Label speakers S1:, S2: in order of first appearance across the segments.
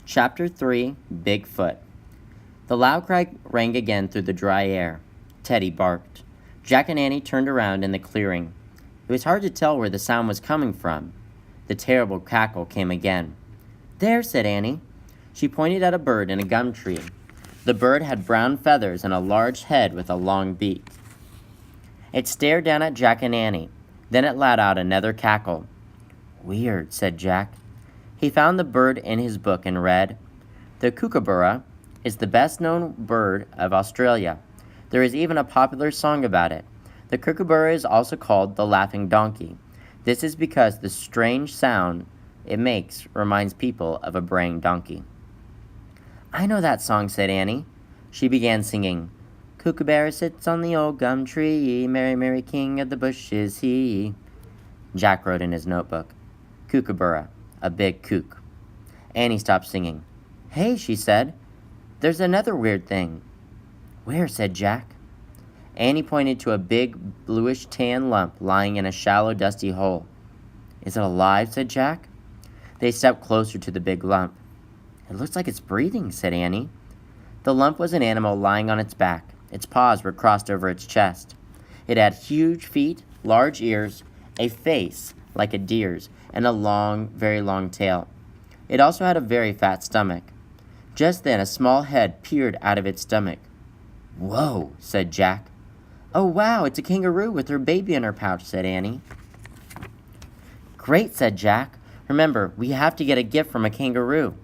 S1: Chapter 3, Bigfoot. The loud cry rang again through the dry air. Teddy barked. Jack and Annie turned around in the clearing. It was hard to tell where the sound was coming from. The terrible cackle came again. "There," said Annie. She pointed at a bird in a gum tree. The bird had brown feathers and a large head with a long beak. It stared down at Jack and Annie. Then it let out another cackle. "Weird," said Jack. He found the bird in his book and read, "The kookaburra is the best-known bird of Australia. There is even a popular song about it. The kookaburra is also called the laughing donkey. This is because the strange sound it makes reminds people of a braying donkey." "I know that song," said Annie. She began singing, "Kookaburra sits on the old gum tree, Merry, merry king of the bush is he." Jack wrote in his notebook, "Kookaburra, a big kook." Annie stopped singing. "Hey," she said, "there's another weird thing." "Where?" said Jack. Annie pointed to a big bluish-tan lump lying in a shallow, dusty hole. "Is it alive?" said Jack. They stepped closer to the big lump. "It looks like it's breathing," said Annie. The lump was an animal lying on its back. Its paws were crossed over its chest. It had huge feet, large ears, a face like a deer's, and a long, very long tail. It also had a very fat stomach. Just then a small head peered out of its stomach. "Whoa," said Jack. "Oh, wow, it's a kangaroo with her baby in her pouch," said Annie. "Great," said Jack. "Remember, we have to get a gift from a kangaroo."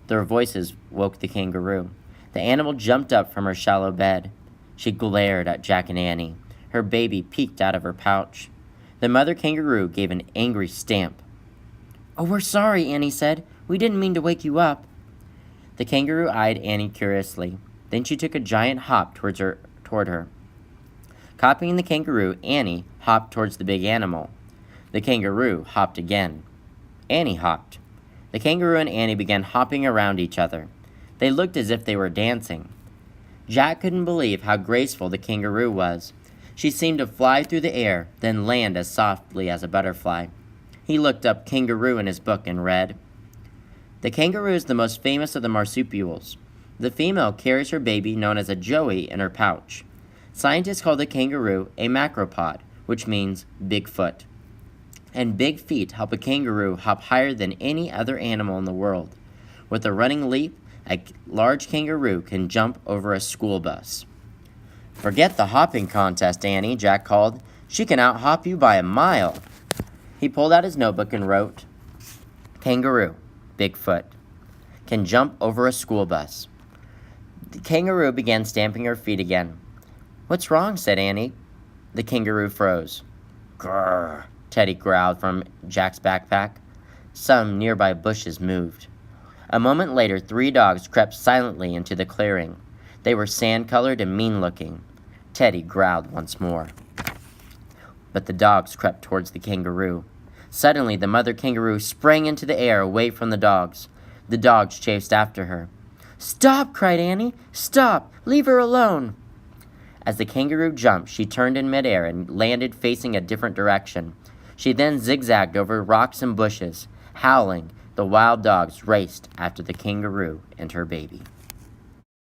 S1: Their voices woke the kangaroo. The animal jumped up from her shallow bed. She glared at Jack and Annie. Her baby peeked out of her pouch. The mother kangaroo gave an angry stamp. "Oh, we're sorry," Annie said. "We didn't mean to wake you up." The kangaroo eyed Annie curiously. Then she took a giant hop toward her. Copying the kangaroo, Annie hopped towards the big animal. The kangaroo hopped again. Annie hopped. The kangaroo and Annie began hopping around each other. They looked as if they were dancing. Jack couldn't believe how graceful the kangaroo was. She seemed to fly through the air, then land as softly as a butterfly. He looked up kangaroo in his book and read, "The kangaroo is the most famous of the marsupials. The female carries her baby, known as a joey, in her pouch. Scientists call the kangaroo a macropod, which means big foot. And big feet help a kangaroo hop higher than any other animal in the world. With a running leap, a large kangaroo can jump over a school bus." "Forget the hopping contest, Annie," Jack called. "She can out-hop you by a mile." He pulled out his notebook and wrote, "Kangaroo, big foot, can jump over a school bus." The kangaroo began stamping her feet again. "What's wrong?" said Annie. The kangaroo froze. "Grrr," Teddy growled from Jack's backpack. Some nearby bushes moved. A moment later, 3 dogs crept silently into the clearing. They were sand-colored and mean-looking. Teddy growled once more. But the dogs crept towards the kangaroo. Suddenly, the mother kangaroo sprang into the air away from the dogs. The dogs chased after her. "Stop!" cried Annie. "Stop! Leave her alone!" As the kangaroo jumped, she turned in midair and landed facing a different direction. She then zigzagged over rocks and bushes. Howling, the wild dogs raced after the kangaroo and her baby.